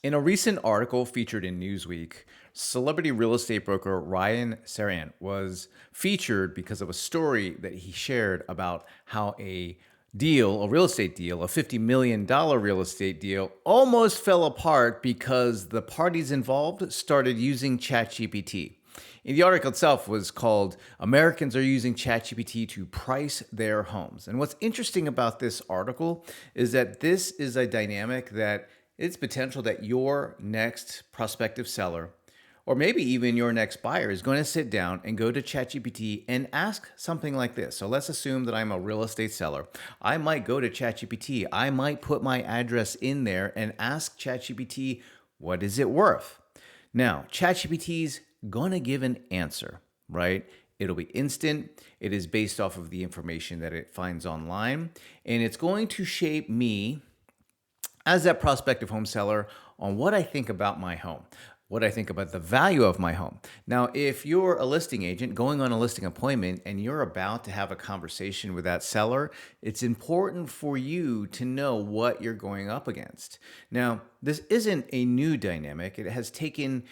In a recent article featured in Newsweek, celebrity real estate broker Ryan Sarian was featured because of a story that he shared about how a real estate deal, a $50 million real estate deal, almost fell apart because the parties involved started using ChatGPT. And the article itself was called Americans Are Using ChatGPT to Price Their Homes. And what's interesting about this article is that this is a dynamic that it's potential that your next prospective seller or maybe even your next buyer is going to sit down and go to ChatGPT and ask something like this. So let's assume that I'm a real estate seller. I might go to ChatGPT. I might put my address in there and ask ChatGPT, what is it worth? Now, ChatGPT's going to give an answer, right? It'll be instant. It is based off of the information that it finds online, and it's going to shape me as that prospective home seller on what I think about my home, what I think about the value of my home. Now, if you're a listing agent going on a listing appointment and you're about to have a conversation with that seller, it's important for you to know what you're going up against. Now, this isn't a new dynamic. It has taken,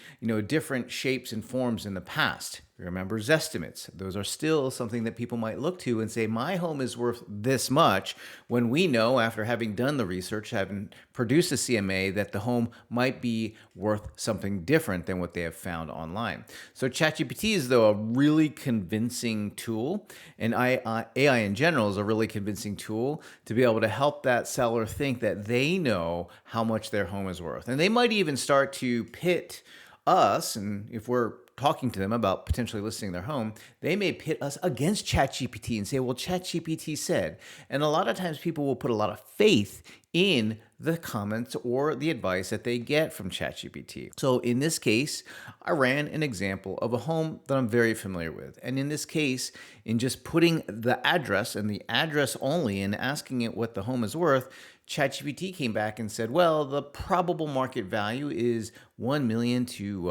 different shapes and forms in the past. Remember Zestimates. Those are still something that people might look to and say, my home is worth this much, when we know after having done the research, having produced a CMA, that the home might be worth something different than what they have found online. So ChatGPT is, though, a really convincing tool, and AI in general is a really convincing tool to be able to help that seller think that they know how much their home is worth. And they might even start to pit us, and if we're talking to them about potentially listing their home, they may pit us against ChatGPT and say, well, ChatGPT said. And a lot of times people will put a lot of faith in the comments or the advice that they get from ChatGPT. So in this case, I ran an example of a home that I'm very familiar with. And in this case, in just putting the address and the address only and asking it what the home is worth, ChatGPT came back and said, well, the probable market value is $1 million to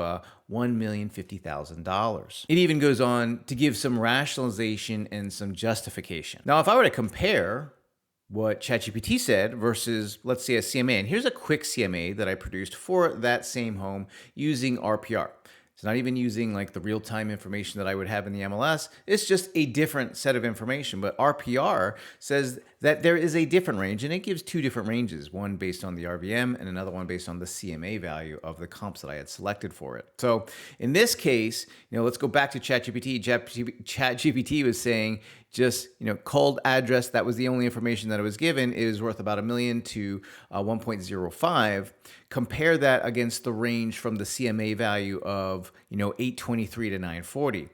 $1,050,000. It even goes on to give some rationalization and some justification. Now, if I were to compare what ChatGPT said versus, let's say, a CMA, and here's a quick CMA that I produced for that same home using RPR. It's not even using like the real-time information that I would have in the MLS. It's just a different set of information. But RPR says that there is a different range, and it gives two different ranges, one based on the RVM and another one based on the CMA value of the comps that I had selected for it. So in this case, let's go back to ChatGPT. ChatGPT was saying just, cold address, that was the only information that it was given, is worth about $1 million to 1.05. Compare that against the range from the CMA value of, 823 to 940.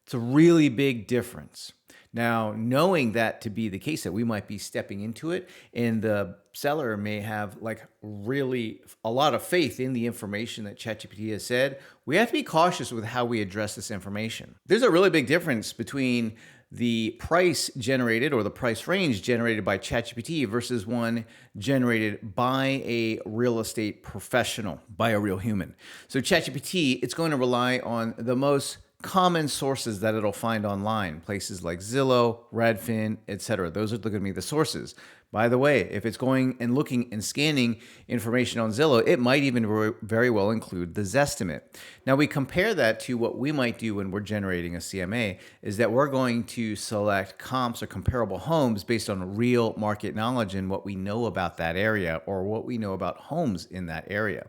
It's a really big difference. Now, knowing that to be the case, that we might be stepping into it, and the seller may have really a lot of faith in the information that ChatGPT has said, we have to be cautious with how we address this information. There's a really big difference between the price generated or the price range generated by ChatGPT versus one generated by a real estate professional, by a real human. So ChatGPT, it's going to rely on the most common sources that it'll find online, places like Zillow, Redfin, etc. Those are going to be the sources. By the way, if it's going and looking and scanning information on Zillow, it might even very well include the Zestimate. Now, we compare that to what we might do when we're generating a CMA, is that we're going to select comps or comparable homes based on real market knowledge and what we know about that area or what we know about homes in that area.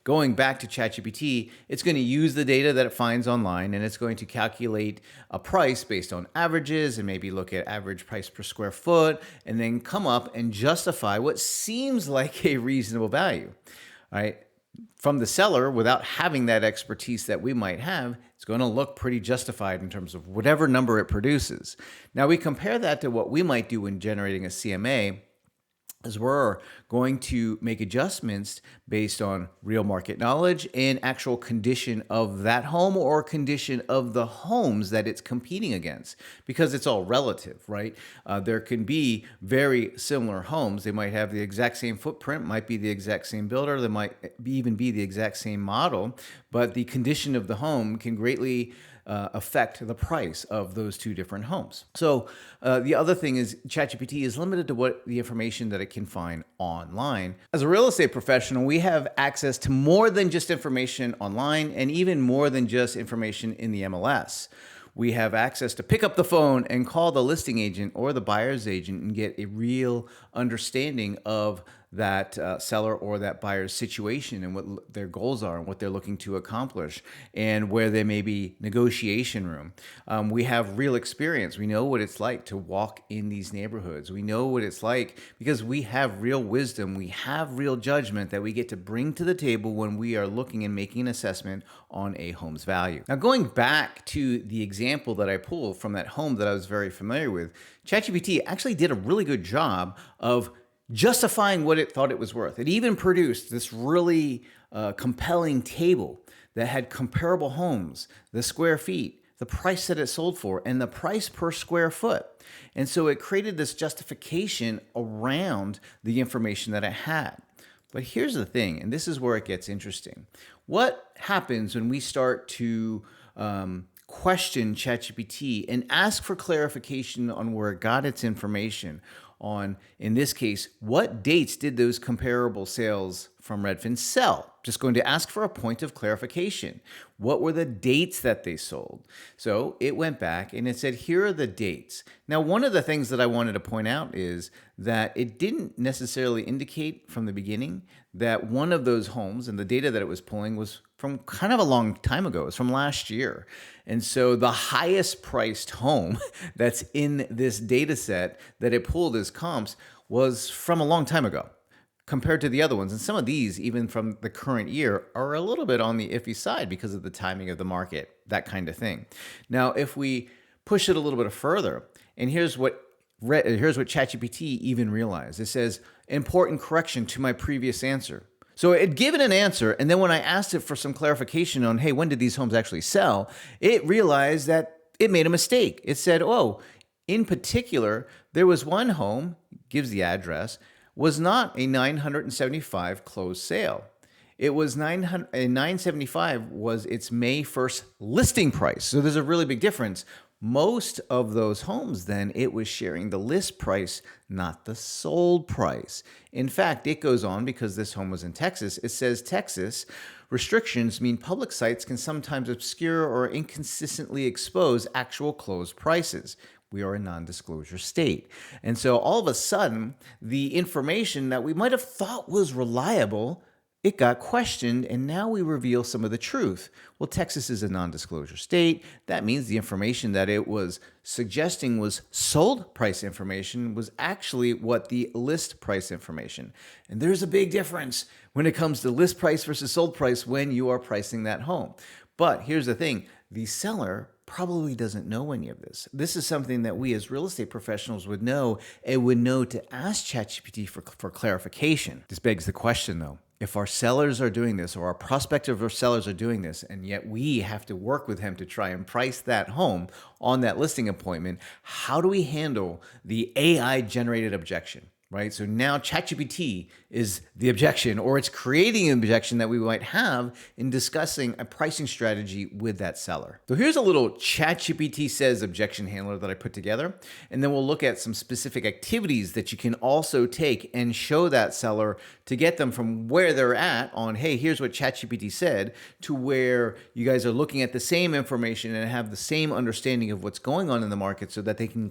Going back to ChatGPT, it's going to use the data that it finds online, and it's going to calculate a price based on averages and maybe look at average price per square foot and then come up and justify what seems like a reasonable value. All right. From the seller, without having that expertise that we might have, it's going to look pretty justified in terms of whatever number it produces. Now, we compare that to what we might do when generating a CMA, is we're going to make adjustments based on real market knowledge and actual condition of that home or condition of the homes that it's competing against, because it's all relative, right? There can be very similar homes. They might have the exact same footprint, might be the exact same builder, they might even be the exact same model, but the condition of the home can greatly affect the price of those two different homes. So the other thing is ChatGPT is limited to what the information that it can find online. As a real estate professional, we have access to more than just information online and even more than just information in the MLS. We have access to pick up the phone and call the listing agent or the buyer's agent and get a real understanding of that seller or that buyer's situation and what their goals are and what they're looking to accomplish and where there may be negotiation room. We have real experience. We know what it's like to walk in these neighborhoods. We know what it's like because we have real wisdom. We have real judgment that we get to bring to the table when we are looking and making an assessment on a home's value. Now, going back to the example that I pulled from that home that I was very familiar with, ChatGPT actually did a really good job of justifying what it thought it was worth. It even produced this really compelling table that had comparable homes, the square feet, the price that it sold for, and the price per square foot. And so it created this justification around the information that it had. But here's the thing, and this is where it gets interesting. What happens when we start to question ChatGPT and ask for clarification on where it got its information on, in this case, what dates did those comparable sales from Redfin sell? Just going to ask for a point of clarification. What were the dates that they sold? So it went back and it said, here are the dates. Now, one of the things that I wanted to point out is that it didn't necessarily indicate from the beginning that one of those homes and the data that it was pulling was from kind of a long time ago. It's from last year. And so the highest priced home that's in this data set that it pulled as comps was from a long time ago compared to the other ones. And some of these, even from the current year, are a little bit on the iffy side because of the timing of the market, that kind of thing. Now, if we push it a little bit further, and here's what ChatGPT even realized. It says, important correction to my previous answer. So it had given an answer, and then when I asked it for some clarification on, hey, when did these homes actually sell, it realized that it made a mistake. It said, oh, in particular, there was one home, gives the address, was not a 975 closed sale. It was 975 was its May 1st listing price. So there's a really big difference. Most of those homes, then, it was sharing the list price, not the sold price. In fact, it goes on, because this home was in Texas, it says Texas restrictions mean public sites can sometimes obscure or inconsistently expose actual closed prices. We are a non-disclosure state. And so all of a sudden, the information that we might have thought was reliable, it got questioned, and now we reveal some of the truth. Well, Texas is a non-disclosure state. That means the information that it was suggesting was sold price information was actually what the list price information. And there's a big difference when it comes to list price versus sold price when you are pricing that home. But here's the thing, the seller probably doesn't know any of this. This is something that we as real estate professionals would know and would know to ask ChatGPT for clarification. This begs the question, though. If our sellers are doing this, or our prospective sellers are doing this, and yet we have to work with him to try and price that home on that listing appointment, how do we handle the AI-generated objection? Right? So now ChatGPT is the objection, or it's creating an objection that we might have in discussing a pricing strategy with that seller. So here's a little ChatGPT says objection handler that I put together, and then we'll look at some specific activities that you can also take and show that seller to get them from where they're at on, hey, here's what ChatGPT said, to where you guys are looking at the same information and have the same understanding of what's going on in the market so that they can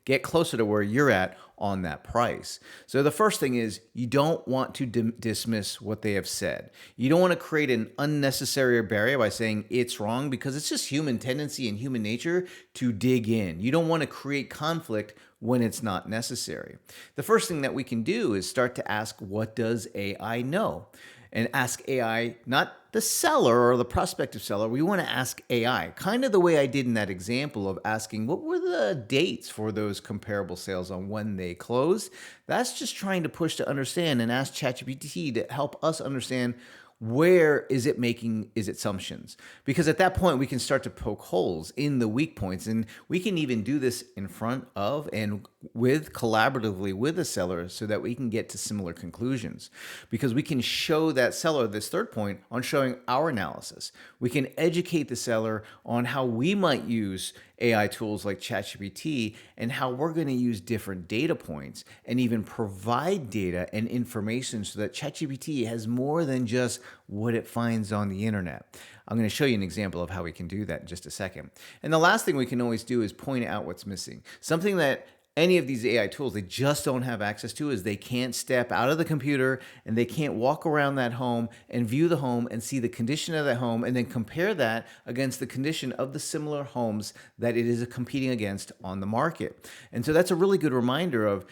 get closer to where you're at on that price. So the first thing is, you don't want to dismiss what they have said. You don't want to create an unnecessary barrier by saying it's wrong, because it's just human tendency and human nature to dig in. You don't want to create conflict when it's not necessary. The first thing that we can do is start to ask, what does AI know? And ask AI, not the seller or the prospective seller. We want to ask AI, kind of the way I did in that example of asking, what were the dates for those comparable sales on when they closed? That's just trying to push to understand and ask ChatGPT to help us understand, where is it making its assumptions? Because at that point, we can start to poke holes in the weak points. And we can even do this in front of and collaboratively with the seller so that we can get to similar conclusions. Because we can show that seller, this third point, on showing our analysis. We can educate the seller on how we might use AI tools like ChatGPT and how we're going to use different data points and even provide data and information so that ChatGPT has more than just what it finds on the internet. I'm going to show you an example of how we can do that in just a second. And the last thing we can always do is point out what's missing. Something that any of these AI tools, they just don't have access to is they can't step out of the computer and they can't walk around that home and view the home and see the condition of that home and then compare that against the condition of the similar homes that it is competing against on the market. And so that's a really good reminder of,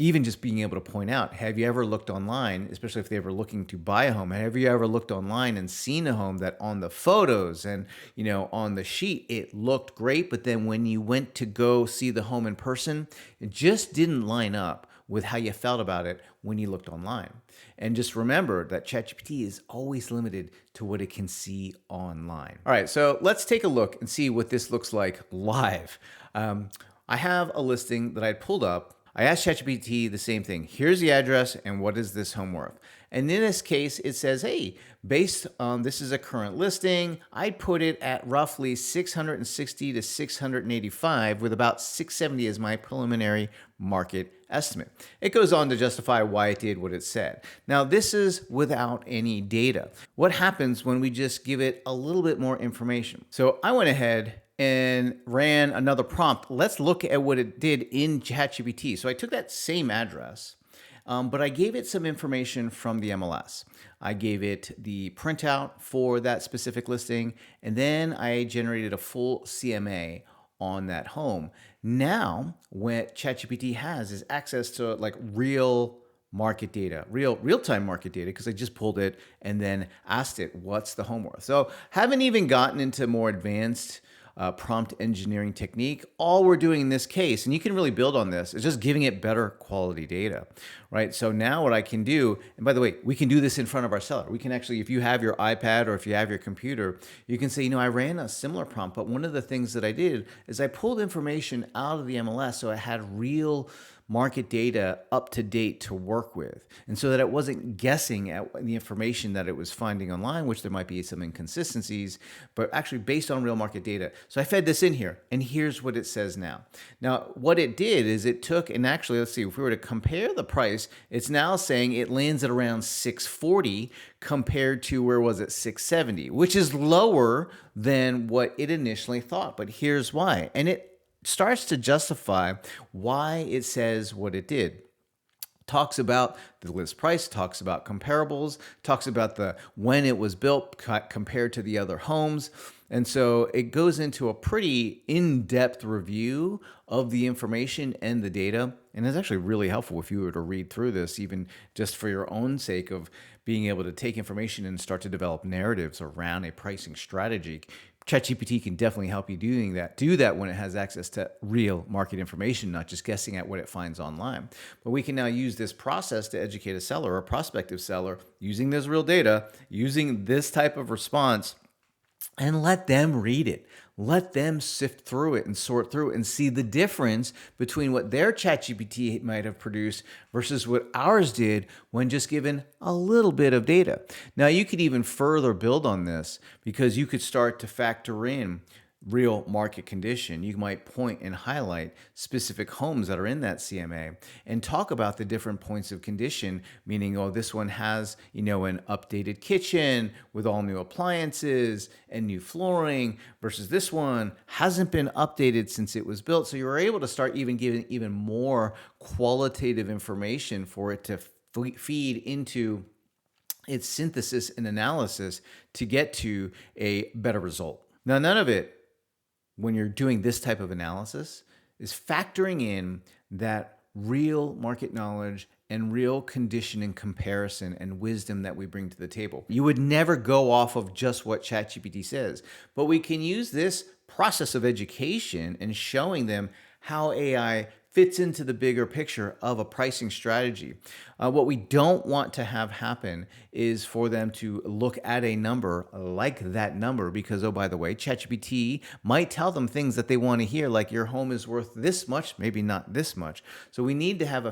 even just being able to point out, have you ever looked online, especially if they're ever looking to buy a home, have you ever looked online and seen a home that on the photos and, on the sheet, it looked great, but then when you went to go see the home in person, it just didn't line up with how you felt about it when you looked online. And just remember that ChatGPT is always limited to what it can see online. All right, so let's take a look and see what this looks like live. I have a listing that I pulled up. I asked ChatGPT the same thing. Here's the address and what is this home worth? And in this case, it says, hey, based on this is a current listing, I'd put it at roughly 660 to 685 with about 670 as my preliminary market estimate. It goes on to justify why it did what it said. Now, this is without any data. What happens when we just give it a little bit more information? So I went ahead and ran another prompt. Let's look at what it did in ChatGPT. So I took that same address, but I gave it some information from the MLS. I gave it the printout for that specific listing, and then I generated a full CMA on that home. Now, what ChatGPT has is access to like real market data, real-time market data, because I just pulled it and then asked it, what's the home worth? So haven't even gotten into more advanced prompt engineering technique. All we're doing in this case, and you can really build on this, is just giving it better quality data, right? So now what I can do, and by the way, we can do this in front of our seller. We can actually, if you have your iPad or if you have your computer, you can say, I ran a similar prompt, but one of the things that I did is I pulled information out of the MLS so I had real market data up to date to work with. And so that it wasn't guessing at the information that it was finding online, which there might be some inconsistencies, but actually based on real market data. So I fed this in here, and here's what it says now. Now, what it did is it took, and actually, let's see, if we were to compare the price, it's now saying it lands at around 640 compared to, where was it, 670, which is lower than what it initially thought. But here's why. And it starts to justify why it says what it did. Talks about the list price, talks about comparables, talks about the when it was built compared to the other homes. And so it goes into a pretty in-depth review of the information and the data. And it's actually really helpful if you were to read through this, even just for your own sake of being able to take information and start to develop narratives around a pricing strategy. ChatGPT can definitely help you doing that. Do that when it has access to real market information, not just guessing at what it finds online. But we can now use this process to educate a seller or a prospective seller using this real data, using this type of response, and let them read it. Let them sift through it and sort through and see the difference between what their ChatGPT might have produced versus what ours did when just given a little bit of data. Now, you could even further build on this because you could start to factor in real market condition. You might point and highlight specific homes that are in that CMA and talk about the different points of condition, meaning, this one has, an updated kitchen with all new appliances and new flooring versus this one hasn't been updated since it was built. So you're able to start even giving even more qualitative information for it to feed into its synthesis and analysis to get to a better result. Now, none of it, when you're doing this type of analysis, is factoring in that real market knowledge and real condition and comparison and wisdom that we bring to the table. You would never go off of just what ChatGPT says, but we can use this process of education and showing them how AI fits into the bigger picture of a pricing strategy. What we don't want to have happen is for them to look at a number like that number because, oh, by the way, ChatGPT might tell them things that they want to hear, like your home is worth this much, maybe not this much. So we need to have an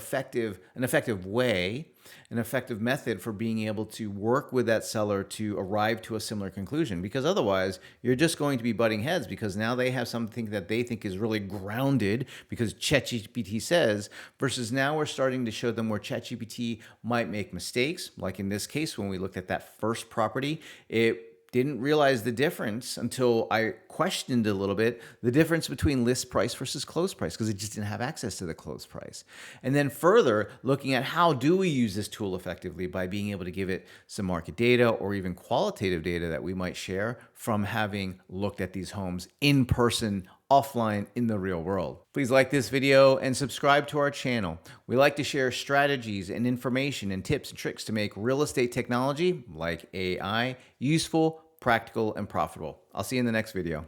effective way, an effective method for being able to work with that seller to arrive to a similar conclusion, because otherwise you're just going to be butting heads because now they have something that they think is really grounded because ChatGPT says, versus now we're starting to show them where ChatGPT might make mistakes. Like in this case, when we looked at that first property, it didn't realize the difference until I questioned a little bit the difference between list price versus close price because it just didn't have access to the close price. And then further looking at how do we use this tool effectively by being able to give it some market data or even qualitative data that we might share from having looked at these homes in person, offline, in the real world. Please like this video and subscribe to our channel. We like to share strategies and information and tips and tricks to make real estate technology, like AI, useful, practical, and profitable. I'll see you in the next video.